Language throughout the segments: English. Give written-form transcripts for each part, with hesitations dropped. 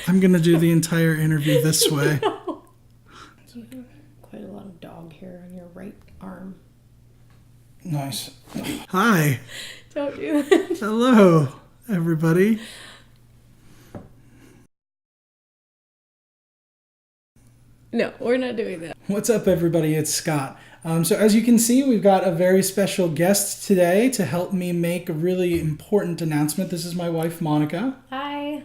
I'm going to do the entire interview this way. You have quite a lot of dog hair on your right arm. Nice. Hi. Don't do that. Hello, everybody. No, we're not doing that. What's up, everybody? It's Scott. So as you can see, we've got a very special guest today to help me make a really important announcement. This is my wife, Monica. Hi.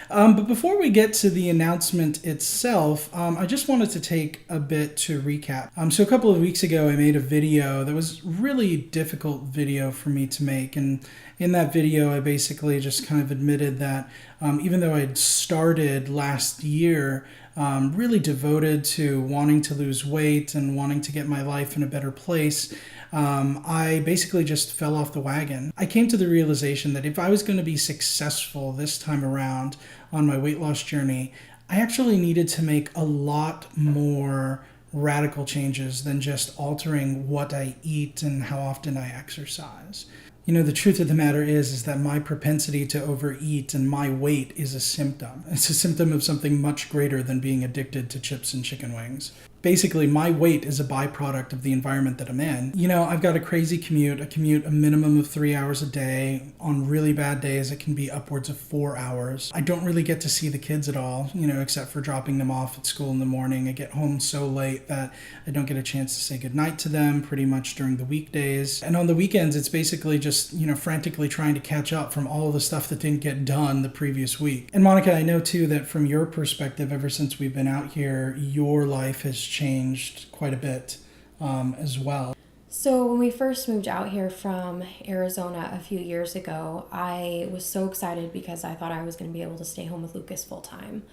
But before we get to the announcement itself, I just wanted to take a bit to recap. So a couple of weeks ago, I made a video that was really difficult video for me to make. And in that video, I basically just kind of admitted that even though I'd started last year, really devoted to wanting to lose weight and wanting to get my life in a better place, I basically just fell off the wagon. I came to the realization that if I was going to be successful this time around on my weight loss journey, I actually needed to make a lot more radical changes than just altering what I eat and how often I exercise. You know, the truth of the matter is that my propensity to overeat and my weight is a symptom. It's a symptom of something much greater than being addicted to chips and chicken wings. Basically, my weight is a byproduct of the environment that I'm in. You know, I've got a crazy commute. I commute a minimum of 3 hours a day. On really bad days, it can be upwards of 4 hours. I don't really get to see the kids at all, you know, except for dropping them off at school in the morning. I get home so late that I don't get a chance to say goodnight to them pretty much during the weekdays. And on the weekends, it's basically just, you know, frantically trying to catch up from all of the stuff that didn't get done the previous week. And Monica, I know too that from your perspective, ever since we've been out here, your life has changed quite a bit as well. So when we first moved out here from Arizona a few years ago, I was so excited because I thought I was going to be able to stay home with Lucas full time.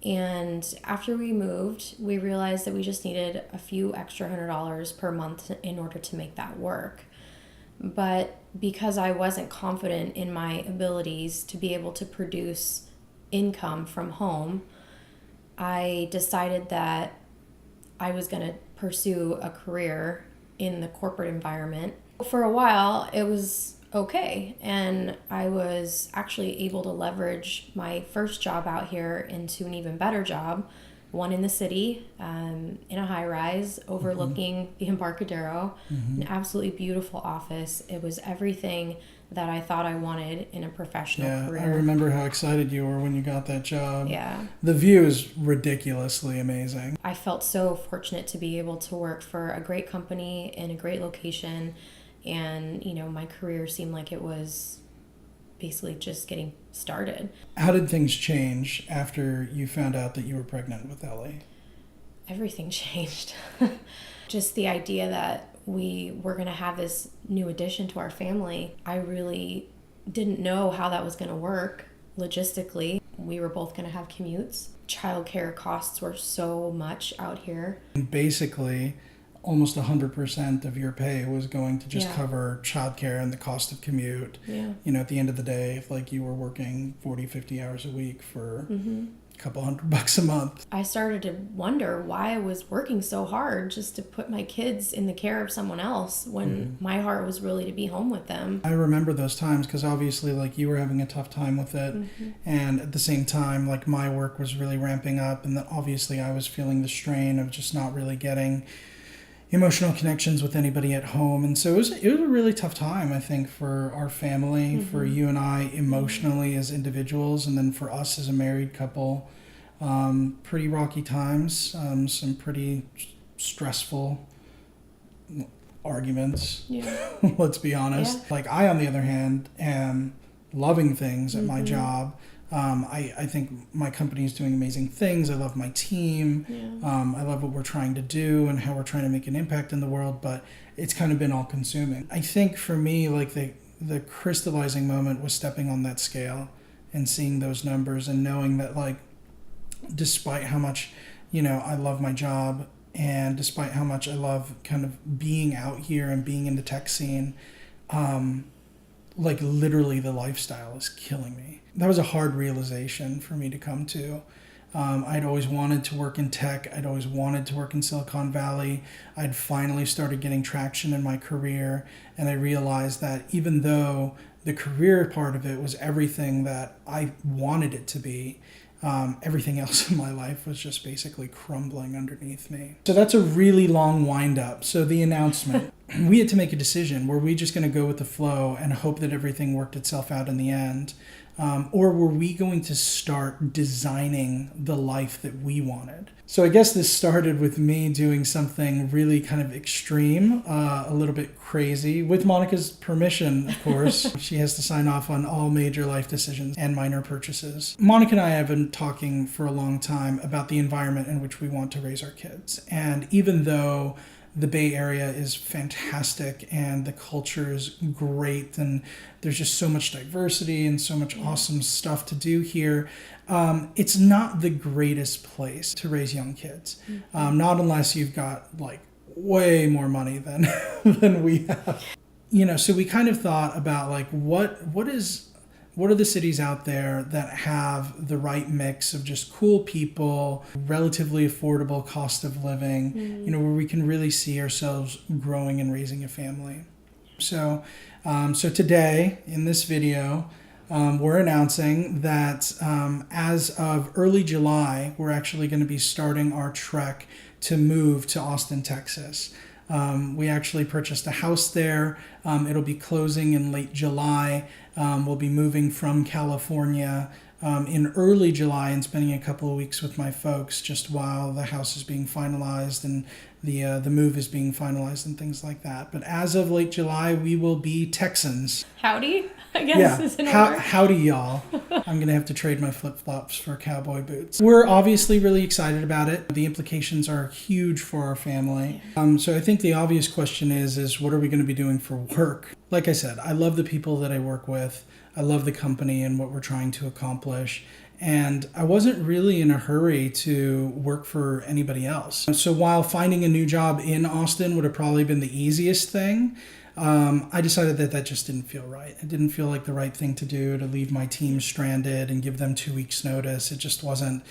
And after we moved, we realized that we just needed a few extra $100 per month in order to make that work. But because I wasn't confident in my abilities to be able to produce income from home, I decided that I was going to pursue a career in the corporate environment. For a while, it was okay, and I was actually able to leverage my first job out here into an even better job, one in the city, in a high-rise overlooking the Embarcadero, an absolutely beautiful office. It was everything that I thought I wanted in a professional career. I remember how excited you were when you got that job. Yeah. The view is ridiculously amazing. I felt so fortunate to be able to work for a great company in a great location, and, you know, my career seemed like it was basically just getting started. How did things change after you found out that you were pregnant with Ellie? Everything changed. Just the idea that we were going to have this new addition to our family, I really didn't know how that was going to work logistically. We were both going to have commutes. Childcare costs were so much out here. Basically, almost 100% of your pay was going to just cover childcare and the cost of commute. Yeah. You know, at the end of the day, if like you were working 40, 50 hours a week for a couple $100 a month. I started to wonder why I was working so hard just to put my kids in the care of someone else when my heart was really to be home with them. I remember those times because obviously like you were having a tough time with it, and at the same time like my work was really ramping up, and then obviously I was feeling the strain of just not really getting emotional connections with anybody at home. And so it was a really tough time, I think, for our family, for you and I emotionally as individuals, and then for us as a married couple. Pretty rocky times, some pretty stressful arguments, let's be honest. Like I, on the other hand, am loving things at my job. I think my company is doing amazing things. I love my team. I love what we're trying to do and how we're trying to make an impact in the world, but it's kind of been all consuming. I think for me, like the crystallizing moment was stepping on that scale and seeing those numbers and knowing that, like, despite how much, you know, I love my job, and despite how much I love kind of being out here and being in the tech scene, like literally the lifestyle is killing me. That was a hard realization for me to come to. I'd always wanted to work in tech. I'd always wanted to work in Silicon Valley. I'd finally started getting traction in my career, and I realized that even though the career part of it was everything that I wanted it to be, everything else in my life was just basically crumbling underneath me. So that's a really long wind up. So the announcement, we had to make a decision. Were we just going to go with the flow and hope that everything worked itself out in the end? Or were we going to start designing the life that we wanted? So I guess this started with me doing something really kind of extreme, a little bit crazy, with Monica's permission, of course. She has to sign off on all major life decisions and minor purchases. Monica and I have been talking for a long time about the environment in which we want to raise our kids. And even though the Bay Area is fantastic and the culture is great and there's just so much diversity and so much awesome stuff to do here, it's not the greatest place to raise young kids. Not unless you've got like way more money than than we have. So we kind of thought about like what are the cities out there that have the right mix of just cool people, relatively affordable cost of living, where we can really see ourselves growing and raising a family. So today in this video, we're announcing that as of early July, we're actually going to be starting our trek to move to Austin, Texas. We actually purchased a house there. It'll be closing in late July. We'll be moving from California in early July and spending a couple of weeks with my folks just while the house is being finalized and the move is being finalized and things like that. But as of late July, we will be Texans. Howdy, I guess is in order. Howdy, y'all. I'm going to have to trade my flip-flops for cowboy boots. We're obviously really excited about it. The implications are huge for our family. So I think the obvious question is what are we going to be doing for work? Like I said, I love the people that I work with. I love the company and what we're trying to accomplish. And I wasn't really in a hurry to work for anybody else. So while finding a new job in Austin would have probably been the easiest thing, I decided that just didn't feel right. It didn't feel like the right thing to do, to leave my team stranded and give them 2 weeks notice. It just wasn't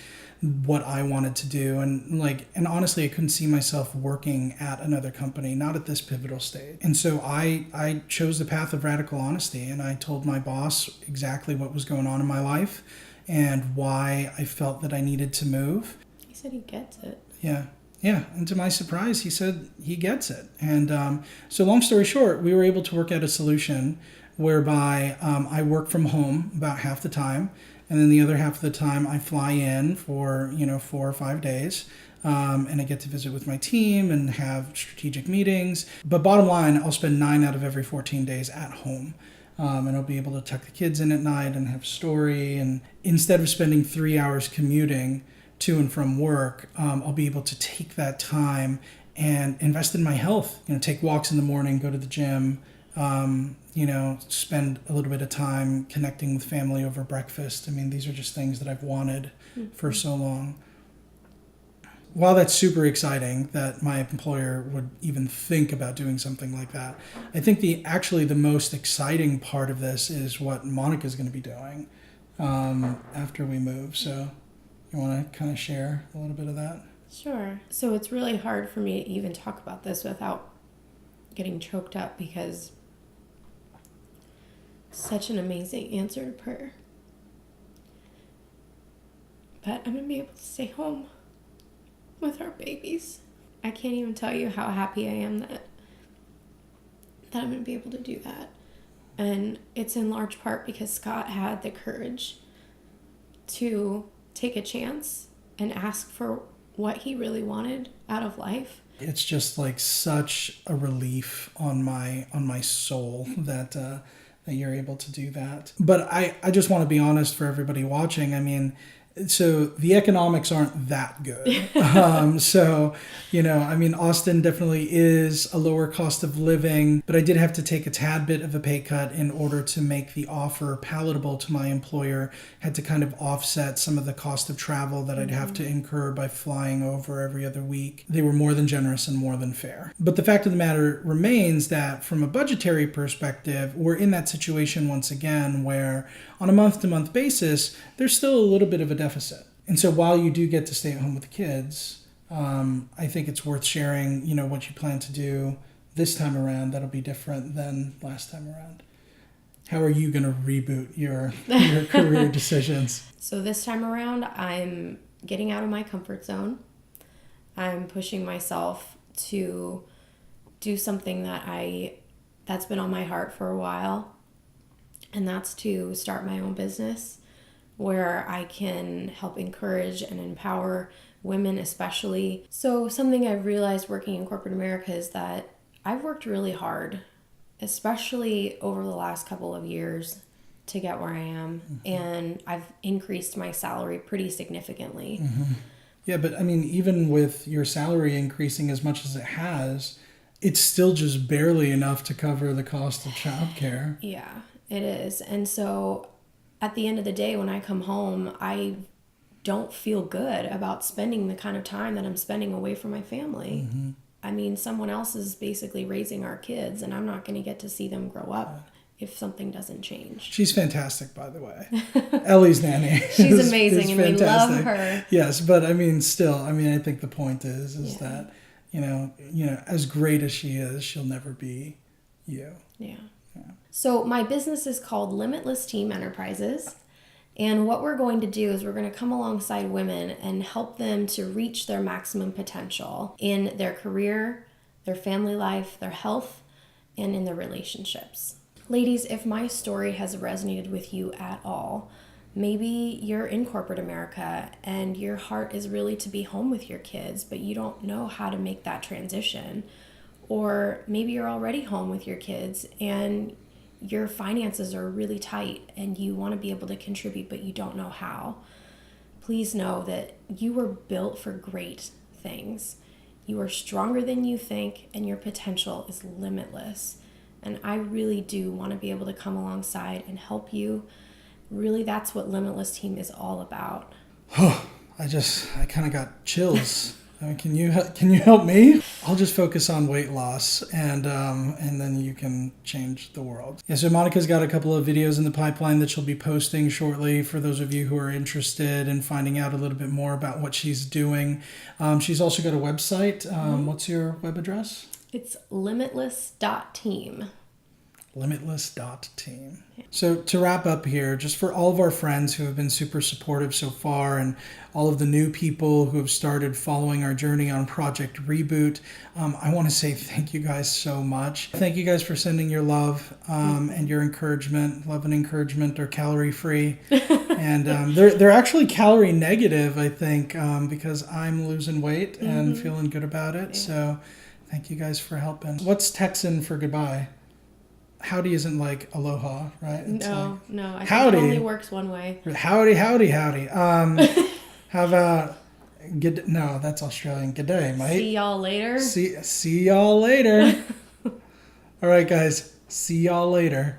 what I wanted to do. And honestly, I couldn't see myself working at another company, not at this pivotal stage. And so I chose the path of radical honesty, and I told my boss exactly what was going on in my life and why I felt that I needed to move. He said he gets it. Yeah. And to my surprise, he said he gets it. And so long story short, we were able to work out a solution whereby I work from home about half the time. And then the other half of the time I fly in for, 4 or 5 days. And I get to visit with my team and have strategic meetings. But bottom line, I'll spend 9 out of every 14 days at home. And I'll be able to tuck the kids in at night and have a story. And instead of spending 3 hours commuting to and from work, I'll be able to take that time and invest in my health. Take walks in the morning, go to the gym, spend a little bit of time connecting with family over breakfast. I mean, these are just things that I've wanted for so long. While that's super exciting that my employer would even think about doing something like that, I think the most exciting part of this is what Monica's going to be doing after we move. So you want to kind of share a little bit of that? Sure. So it's really hard for me to even talk about this without getting choked up because such an amazing answer to prayer. But I'm going to be able to stay home with our babies. I can't even tell you how happy I am that I'm going to be able to do that. And it's in large part because Scott had the courage to take a chance and ask for what he really wanted out of life. It's just like such a relief on my soul that you're able to do that. But I just want to be honest for everybody watching. I mean, so the economics aren't that good. Austin definitely is a lower cost of living, but I did have to take a tad bit of a pay cut in order to make the offer palatable to my employer. Had to kind of offset some of the cost of travel that I'd have to incur by flying over every other week. They were more than generous and more than fair. But the fact of the matter remains that from a budgetary perspective, we're in that situation once again where on a month-to-month basis, there's still a little bit of a deficit. And so while you do get to stay at home with the kids, I think it's worth sharing, what you plan to do this time around that'll be different than last time around. How are you going to reboot your career decisions? So this time around, I'm getting out of my comfort zone. I'm pushing myself to do something that's been on my heart for a while, and that's to start my own business where I can help encourage and empower women especially. So something I've realized working in corporate America is that I've worked really hard, especially over the last couple of years, to get where I am. And I've increased my salary pretty significantly. Yeah, but I mean, even with your salary increasing as much as it has, it's still just barely enough to cover the cost of childcare. Yeah, it is. And so at the end of the day, when I come home, I don't feel good about spending the kind of time that I'm spending away from my family. I mean, someone else is basically raising our kids, and I'm not going to get to see them grow up if something doesn't change. She's fantastic, by the way. Ellie's nanny. She's amazing, and we love her. Yes, but I mean, still, I mean, I think the point is that, you know, as great as she is, she'll never be you. Yeah. So my business is called Limitless Team Enterprises. And what we're going to do is we're going to come alongside women and help them to reach their maximum potential in their career, their family life, their health, and in their relationships. Ladies, if my story has resonated with you at all, maybe you're in corporate America and your heart is really to be home with your kids, but you don't know how to make that transition. Or maybe you're already home with your kids and your finances are really tight and you want to be able to contribute, but you don't know how. Please know that you were built for great things. You are stronger than you think, and your potential is limitless. And I really do want to be able to come alongside and help you. Really, that's what Limitless Team is all about. I kind of got chills. I mean, can you help me? I'll just focus on weight loss, and then you can change the world. Yeah, so Monica's got a couple of videos in the pipeline that she'll be posting shortly for those of you who are interested in finding out a little bit more about what she's doing. She's also got a website. What's your web address? It's limitless.team. Limitless.team. So to wrap up here, just for all of our friends who have been super supportive so far and all of the new people who have started following our journey on Project Reboot, I want to say thank you guys so much. Thank you guys for sending your love and your encouragement. Love and encouragement are calorie free. And they're actually calorie negative, I think, because I'm losing weight and feeling good about it. Yeah. So thank you guys for helping. What's Texan for goodbye? Howdy isn't like aloha, right? It's no. I howdy. think it only works one way. Howdy. How about good? No, that's Australian. Good day, mate. See y'all later. See y'all later. All right, guys. See y'all later.